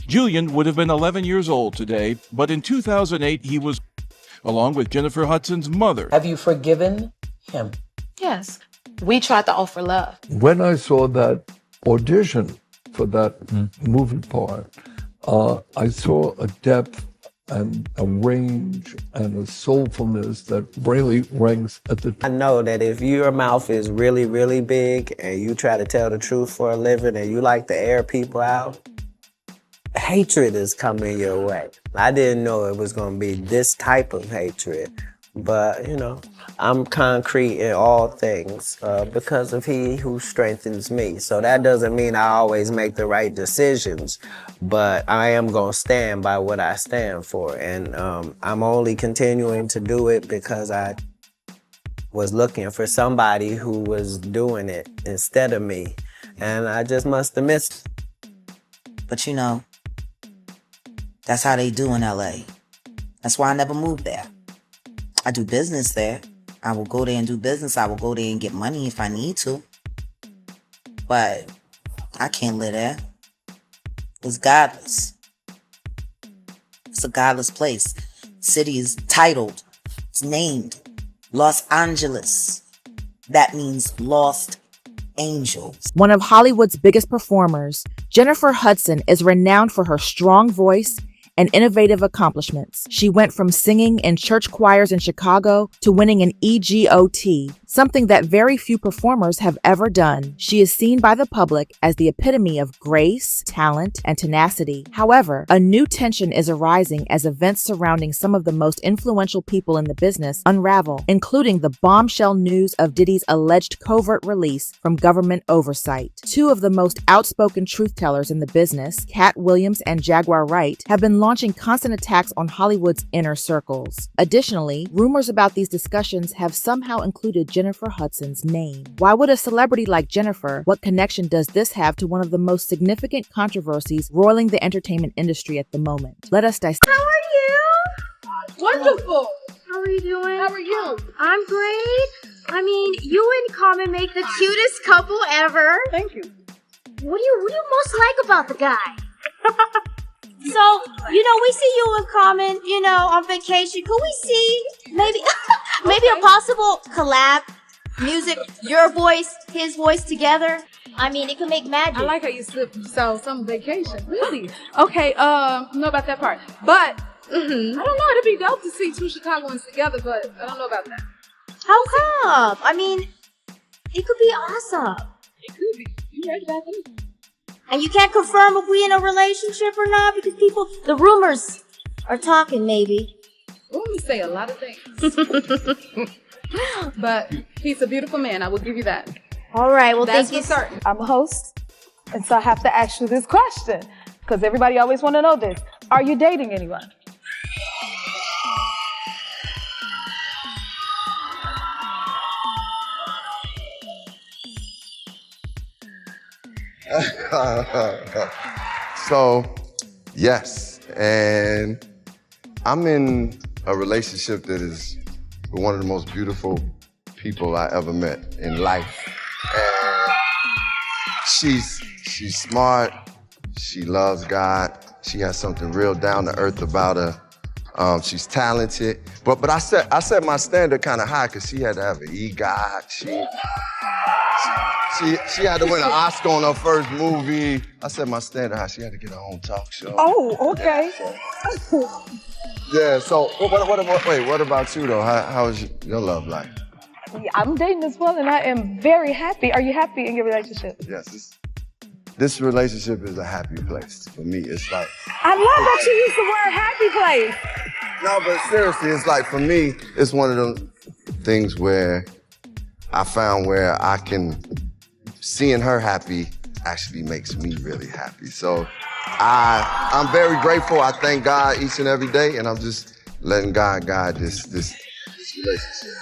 Julian would have been 11 years old today, but in 2008 he was, along with Jennifer Hudson's mother. Have you forgiven him? Yes. We tried to offer love. When I saw that audition for that movie part, I saw a depth and a range and a soulfulness that really rings at the I know that if your mouth is really, really big and you try to tell the truth for a living and you like to air people out, hatred is coming your way. I didn't know it was going to be this type of hatred, but, you know, I'm concrete in all things because of He who strengthens me. So that doesn't mean I always make the right decisions, but I am going to stand by what I stand for. And I'm only continuing to do it because I was looking for somebody who was doing it instead of me. And I just must have missed. But you know, that's how they do in LA. That's why I never moved there. I do business there. I will go there and do business. I will go there and get money if I need to. But I can't live there. It's godless. It's a godless place. City is titled, it's named Los Angeles. That means lost angels. One of Hollywood's biggest performers, Jennifer Hudson is renowned for her strong voice and innovative accomplishments. She went from singing in church choirs in Chicago to winning an EGOT, something that very few performers have ever done. She is seen by the public as the epitome of grace, talent, and tenacity. However, a new tension is arising as events surrounding some of the most influential people in the business unravel, including the bombshell news of Diddy's alleged covert release from government oversight. Two of the most outspoken truth-tellers in the business, Katt Williams and Jaguar Wright, have been launching constant attacks on Hollywood's inner circles. Additionally, rumors about these discussions have somehow included Jennifer Hudson's name. Why would a celebrity like Jennifer? What connection does this have to one of the most significant controversies roiling the entertainment industry at the moment? Let us dissect. How are you? Wonderful. How are you doing? How are you? I'm great. I mean, you and Common make the cutest couple ever. Thank you. What do you most like about the guy? So, you know, we see you in Common, you know, on vacation. Could we see maybe a possible collab? Music, your voice, his voice together. I mean, it could make magic. I like how you slipped so some vacation. Really? Okay, know about that part. But I don't know, it'd be dope to see two Chicagoans together, but I don't know about that. How come? I mean, it could be awesome. It could be. You right about that. And you can't confirm if we in a relationship or not because the rumors are talking maybe. Rumors say a lot of things. But he's a beautiful man, I will give you that. All right, well, That's thank you. for certain. I'm a host, and so I have to ask you this question, because everybody always want to know this. Are you dating anyone? So, yes, and I'm in a relationship that is with one of the most beautiful people I ever met in life. And she's smart, she loves God, she has something real down to earth about her. She's talented, but I set my standard kind of high because she had to have an EGOT. She had to win an Oscar on her first movie. I set my standard high. She had to get her own talk show. Oh, okay. Yeah. So what about you though? How is your love life? I'm dating as well, and I am very happy. Are you happy in your relationship? Yes. This relationship is a happy place for me. It's like I love that you use the word happy place. No, but seriously, it's like for me, it's one of them things where I found where I can seeing her happy actually makes me really happy. So I'm very grateful. I thank God each and every day, and I'm just letting God guide this relationship.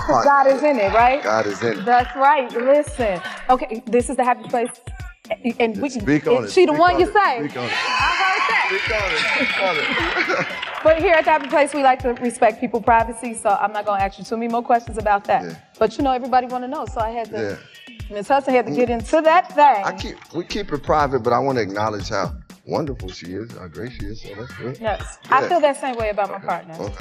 God is in it, right? God is in it. That's right. Listen. Okay, this is the happy place. And we can speak on it. She the one you say. Speak on it. I Speak on it. But here at the Happy Place, we like to respect people's privacy, so I'm not gonna ask you too many more questions about that. Yeah. But you know, everybody wanna know, so I had to, Ms. Hudson had to get into that thing. We keep it private, but I want to acknowledge how wonderful she is, how great she is. So that's good. Yes, I feel that same way about my partner. Okay.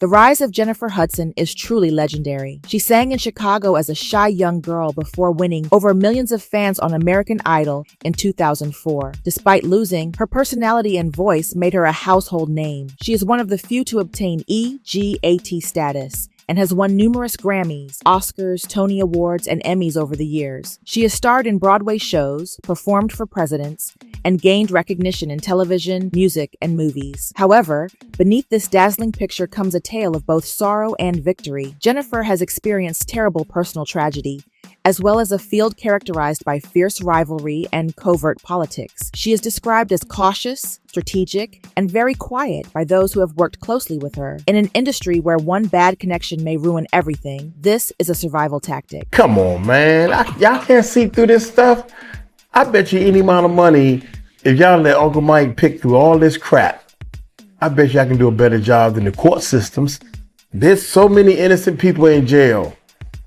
The rise of Jennifer Hudson is truly legendary. She sang in Chicago as a shy young girl before winning over millions of fans on American Idol in 2004. Despite losing, her personality and voice made her a household name. She is one of the few to obtain EGAT status and has won numerous Grammys, Oscars, Tony Awards, and Emmys over the years. She has starred in Broadway shows, performed for presidents, and gained recognition in television, music, and movies. However, beneath this dazzling picture comes a tale of both sorrow and victory. Jennifer has experienced terrible personal tragedy, as well as a field characterized by fierce rivalry and covert politics. She is described as cautious, strategic, and very quiet by those who have worked closely with her. In an industry where one bad connection may ruin everything, this is a survival tactic. Come on, man. Y'all can't see through this stuff. I bet you any amount of money, if y'all let Uncle Mike pick through all this crap, I bet y'all can do a better job than the court systems. There's so many innocent people in jail.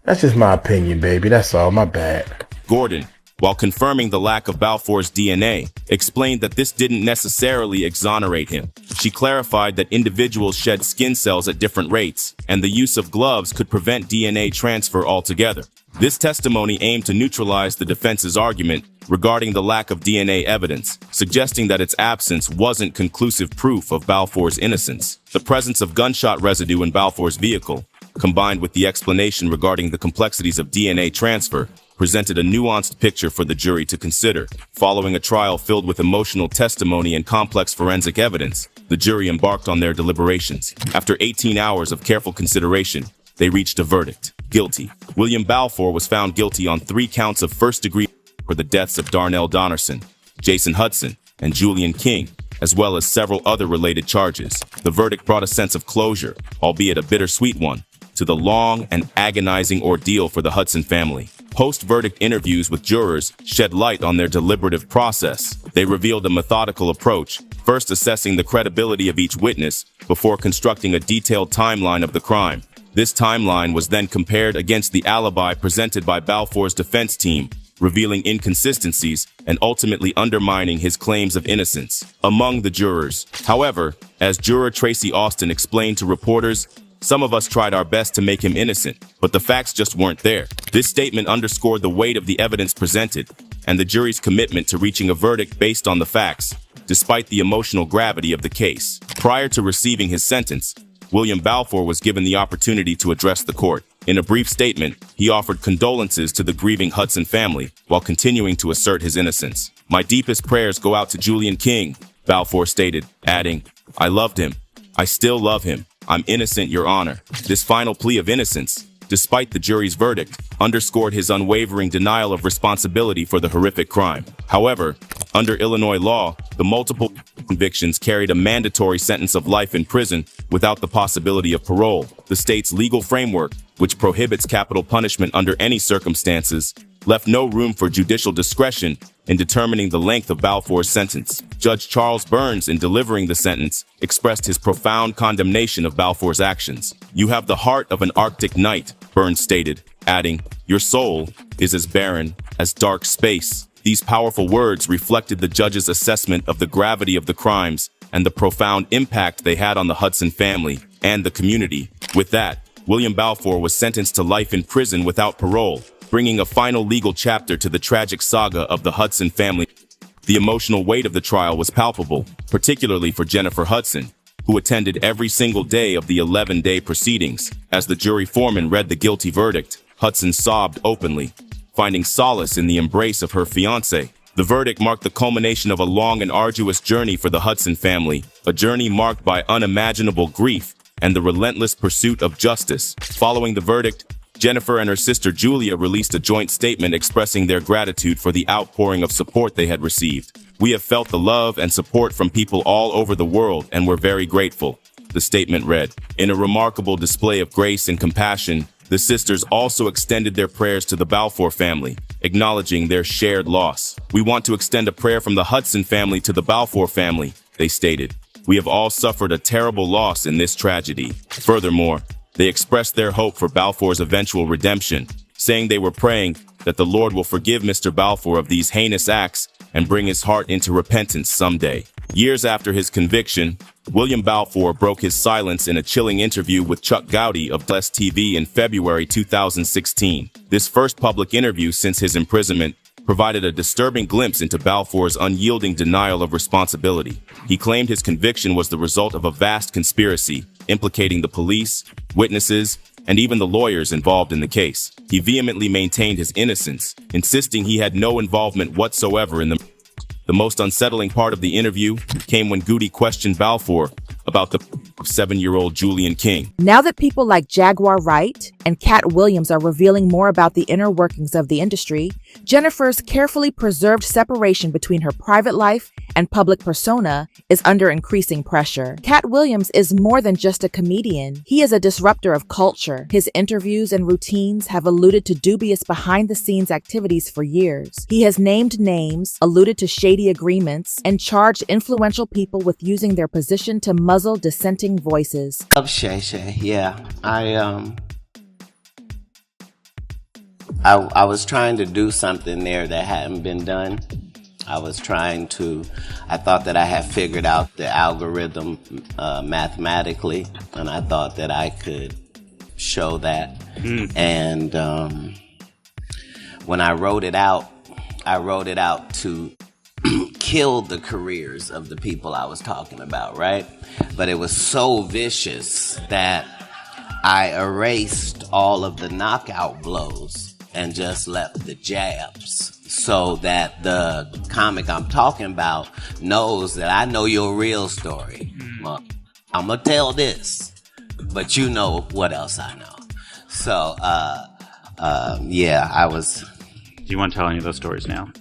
That's just my opinion, baby. That's all. My bad. Gordon, while confirming the lack of Balfour's DNA, explained that this didn't necessarily exonerate him. She clarified that individuals shed skin cells at different rates, and the use of gloves could prevent DNA transfer altogether. This testimony aimed to neutralize the defense's argument regarding the lack of DNA evidence, suggesting that its absence wasn't conclusive proof of Balfour's innocence. The presence of gunshot residue in Balfour's vehicle, combined with the explanation regarding the complexities of DNA transfer, presented a nuanced picture for the jury to consider. Following a trial filled with emotional testimony and complex forensic evidence, the jury embarked on their deliberations. After 18 hours of careful consideration, they reached a verdict: guilty. William Balfour was found guilty on 3 counts of first-degree for the deaths of Darnell Donnerson, Jason Hudson, and Julian King, as well as several other related charges. The verdict brought a sense of closure, albeit a bittersweet one, to the long and agonizing ordeal for the Hudson family. Post-verdict interviews with jurors shed light on their deliberative process. They revealed a methodical approach, first assessing the credibility of each witness before constructing a detailed timeline of the crime. This timeline was then compared against the alibi presented by Balfour's defense team, revealing inconsistencies and ultimately undermining his claims of innocence among the jurors. However, as juror Tracy Austin explained to reporters, "Some of us tried our best to make him innocent, but the facts just weren't there." This statement underscored the weight of the evidence presented and the jury's commitment to reaching a verdict based on the facts, despite the emotional gravity of the case. Prior to receiving his sentence, William Balfour was given the opportunity to address the court. In a brief statement, he offered condolences to the grieving Hudson family while continuing to assert his innocence. "My deepest prayers go out to Julian King," Balfour stated, adding, "I loved him. I still love him. I'm innocent, Your Honor." This final plea of innocence, despite the jury's verdict, underscored his unwavering denial of responsibility for the horrific crime. However, under Illinois law, the multiple convictions carried a mandatory sentence of life in prison without the possibility of parole. The state's legal framework, which prohibits capital punishment under any circumstances, left no room for judicial discretion in determining the length of Balfour's sentence. Judge Charles Burns, in delivering the sentence, expressed his profound condemnation of Balfour's actions. "You have the heart of an Arctic night," Burns stated, adding, "Your soul is as barren as dark space." These powerful words reflected the judge's assessment of the gravity of the crimes and the profound impact they had on the Hudson family and the community. With that, William Balfour was sentenced to life in prison without parole, bringing a final legal chapter to the tragic saga of the Hudson family. The emotional weight of the trial was palpable, particularly for Jennifer Hudson, who attended every single day of the 11-day proceedings. As the jury foreman read the guilty verdict, Hudson sobbed openly, finding solace in the embrace of her fiancé. The verdict marked the culmination of a long and arduous journey for the Hudson family, a journey marked by unimaginable grief and the relentless pursuit of justice. Following the verdict, Jennifer and her sister Julia released a joint statement expressing their gratitude for the outpouring of support they had received. "We have felt the love and support from people all over the world, and we're very grateful," the statement read. In a remarkable display of grace and compassion, the sisters also extended their prayers to the Balfour family, acknowledging their shared loss. "We want to extend a prayer from the Hudson family to the Balfour family," they stated. "We have all suffered a terrible loss in this tragedy." Furthermore, they expressed their hope for Balfour's eventual redemption, saying they were praying that the Lord will forgive Mr. Balfour of these heinous acts and bring his heart into repentance someday. Years after his conviction, William Balfour broke his silence in a chilling interview with Chuck Gowdy of Bless TV in February 2016. This first public interview since his imprisonment provided a disturbing glimpse into Balfour's unyielding denial of responsibility. He claimed his conviction was the result of a vast conspiracy implicating the police, witnesses, and even the lawyers involved in the case. He vehemently maintained his innocence, insisting he had no involvement whatsoever in the most unsettling part of the interview came when Goody questioned Balfour about the 7-year-old Julian King. Now that people like Jaguar Wright and Katt Williams are revealing more about the inner workings of the industry, Jennifer's carefully preserved separation between her private life and public persona is under increasing pressure. Katt Williams is more than just a comedian. He is a disruptor of culture. His interviews and routines have alluded to dubious behind-the-scenes activities for years. He has named names, alluded to shady agreements, and charged influential people with using their position to muzzle dissenting voices. Shay Shay, yeah. I was trying to do something there that hadn't been done. I thought that I had figured out the algorithm mathematically, and I thought that I could show that. And when I wrote it out to kill the careers of the people I was talking about, right? But it was so vicious that I erased all of the knockout blows and just left the jabs, so that the comic I'm talking about knows that I know your real story. I'm gonna tell this, but you know what else I know. So, yeah, I was. Do you want to tell any of those stories now?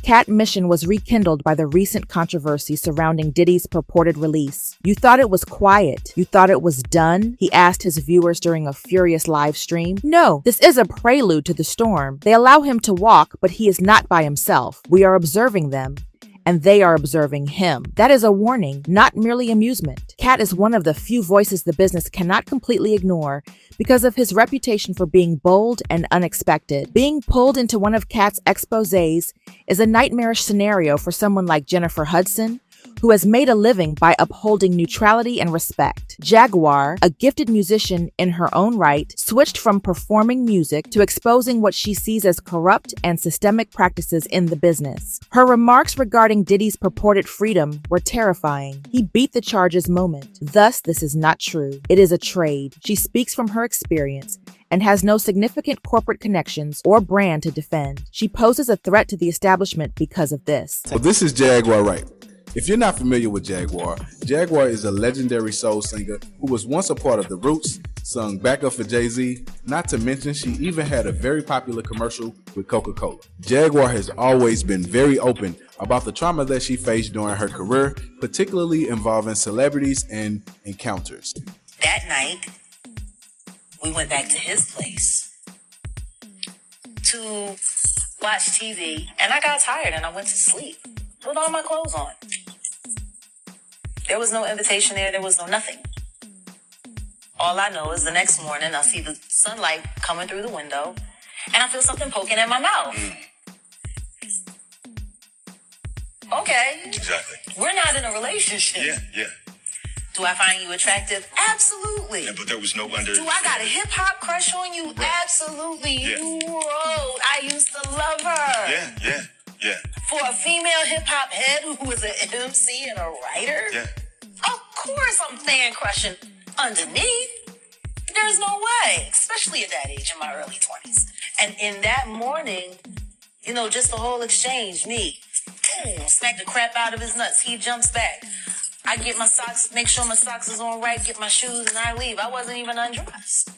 Katt mission was rekindled by the recent controversy surrounding Diddy's purported release. "You thought it was quiet? You thought it was done?" he asked his viewers during a furious live stream. "No, this is a prelude to the storm. They allow him to walk, but he is not by himself. We are observing them, and they are observing him. That is a warning, not merely amusement." Katt is one of the few voices the business cannot completely ignore because of his reputation for being bold and unexpected. Being pulled into one of Katt's exposés is a nightmarish scenario for someone like Jennifer Hudson, who has made a living by upholding neutrality and respect. Jaguar, a gifted musician in her own right, switched from performing music to exposing what she sees as corrupt and systemic practices in the business. Her remarks regarding Diddy's purported freedom were terrifying. He beat the charges moment. Thus, this is not true. It is a trade. She speaks from her experience and has no significant corporate connections or brand to defend. She poses a threat to the establishment because of this. Well, this is Jaguar Wright. If you're not familiar with Jaguar, Jaguar is a legendary soul singer who was once a part of The Roots, sung backup for Jay-Z, not to mention she even had a very popular commercial with Coca-Cola. Jaguar has always been very open about the trauma that she faced during her career, particularly involving celebrities and encounters. That night, we went back to his place to watch TV, and I got tired and I went to sleep with all my clothes on. There was no invitation there was no nothing. All I know is the next morning I see the sunlight coming through the window and I feel something poking at my mouth. Okay. Exactly. We're not in a relationship. Yeah. Do I find you attractive? Absolutely. Yeah, but there was no under. Do I got a hip hop crush on you? Right. Absolutely. Yeah. You wrote. I used to love her. Yeah. For a female hip hop head who was an MC and a writer? Yeah. Of course I'm fan crushing underneath. There's no way, especially at that age in my early 20s. And in that morning, just the whole exchange, me, smack the crap out of his nuts. He jumps back. I get my socks, make sure my socks is on right, get my shoes, and I leave. I wasn't even undressed.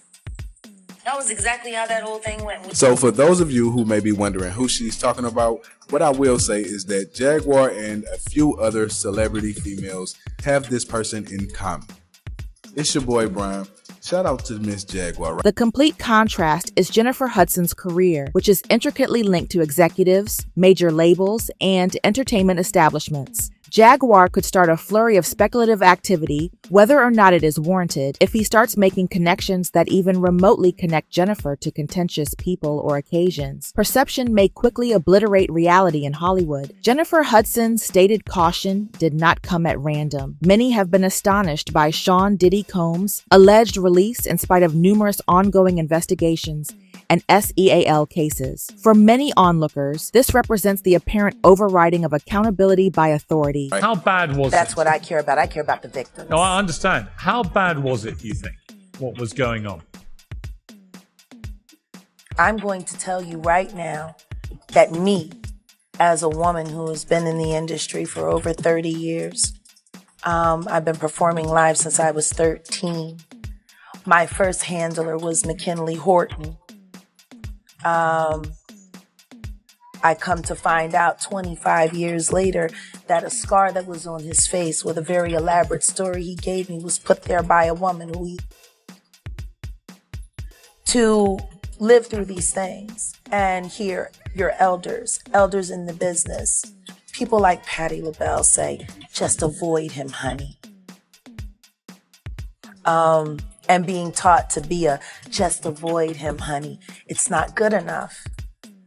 That was exactly how that whole thing went. So for those of you who may be wondering who she's talking about, what I will say is that Jaguar and a few other celebrity females have this person in common. It's your boy Brian. Shout out to Miss Jaguar. The complete contrast is Jennifer Hudson's career, which is intricately linked to executives, major labels, and entertainment establishments. Jaguar could start a flurry of speculative activity, whether or not it is warranted, if he starts making connections that even remotely connect Jennifer to contentious people or occasions. Perception may quickly obliterate reality in Hollywood. Jennifer Hudson's stated caution did not come at random. Many have been astonished by Sean Diddy Combs' alleged release in spite of numerous ongoing investigations and SEAL cases. For many onlookers, this represents the apparent overriding of accountability by authority. How bad was That's it? what I care about. I care about the victims. No, I understand. How bad was it, you think? What was going on? I'm going to tell you right now that me, as a woman who has been in the industry for over 30 years, I've been performing live since I was 13. My first handler was McKinley Horton. I come to find out 25 years later that a scar that was on his face with a very elaborate story he gave me was put there by a woman to live through these things and hear your elders in the business, people like Patti LaBelle say, just avoid him, honey. And being taught to be just avoid him, honey. It's not good enough.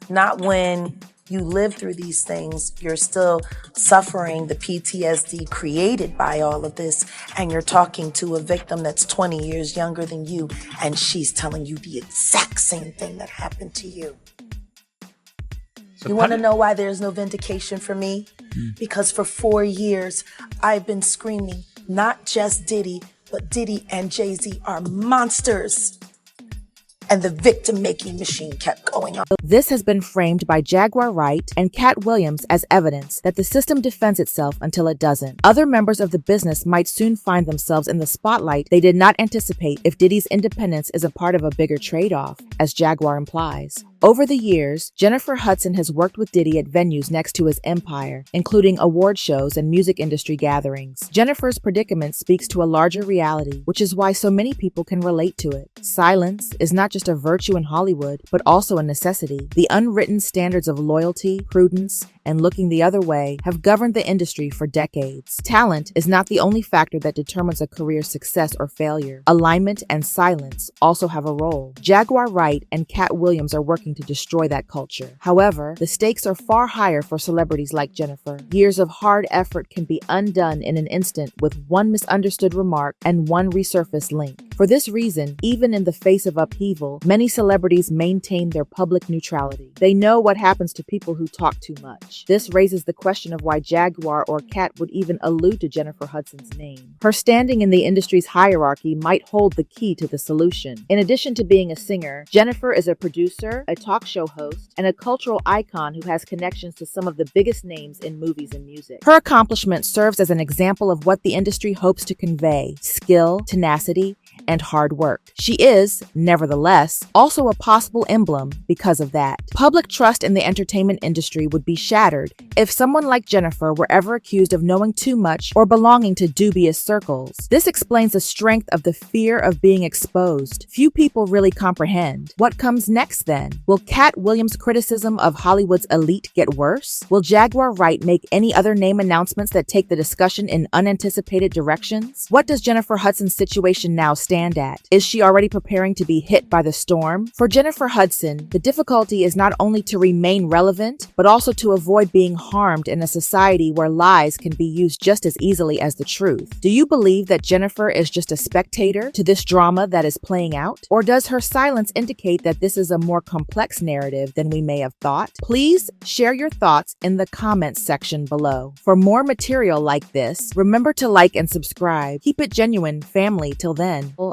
Not when you live through these things, you're still suffering the PTSD created by all of this, and you're talking to a victim that's 20 years younger than you, and she's telling you the exact same thing that happened to you. You want to know why there's no vindication for me? Because for 4 years, I've been screaming, not just Diddy, but Diddy and Jay-Z are monsters. And the victim-making machine kept going on. This has been framed by Jaguar Wright and Katt Williams as evidence that the system defends itself until it doesn't. Other members of the business might soon find themselves in the spotlight they did not anticipate if Diddy's independence is a part of a bigger trade-off, as Jaguar implies. Over the years, Jennifer Hudson has worked with Diddy at venues next to his empire, including award shows and music industry gatherings. Jennifer's predicament speaks to a larger reality, which is why so many people can relate to it. Silence is not just a virtue in Hollywood, but also a necessity. The unwritten standards of loyalty, prudence, and looking the other way have governed the industry for decades. Talent is not the only factor that determines a career's success or failure. Alignment and silence also have a role. Jaguar Wright and Katt Williams are working to destroy that culture. However, the stakes are far higher for celebrities like Jennifer. Years of hard effort can be undone in an instant with one misunderstood remark and one resurfaced link. For this reason, even in the face of upheaval, many celebrities maintain their public neutrality. They know what happens to people who talk too much. This raises the question of why Jaguar or Katt would even allude to Jennifer Hudson's name. Her standing in the industry's hierarchy might hold the key to the solution. In addition to being a singer, Jennifer is a producer, a talk show host, and a cultural icon who has connections to some of the biggest names in movies and music. Her accomplishment serves as an example of what the industry hopes to convey: skill, tenacity, and hard work. She is, nevertheless, also a possible emblem because of that. Public trust in the entertainment industry would be shattered if someone like Jennifer were ever accused of knowing too much or belonging to dubious circles. This explains the strength of the fear of being exposed. Few people really comprehend. What comes next then? Will Katt Williams' criticism of Hollywood's elite get worse? Will Jaguar Wright make any other name announcements that take the discussion in unanticipated directions? What does Jennifer Hudson's situation now stand at? Is she already preparing to be hit by the storm? For Jennifer Hudson, the difficulty is not only to remain relevant, but also to avoid being harmed in a society where lies can be used just as easily as the truth. Do you believe that Jennifer is just a spectator to this drama that is playing out? Or does her silence indicate that this is a more complex narrative than we may have thought? Please share your thoughts in the comments section below. For more material like this, remember to like and subscribe. Keep it genuine, family. Till then.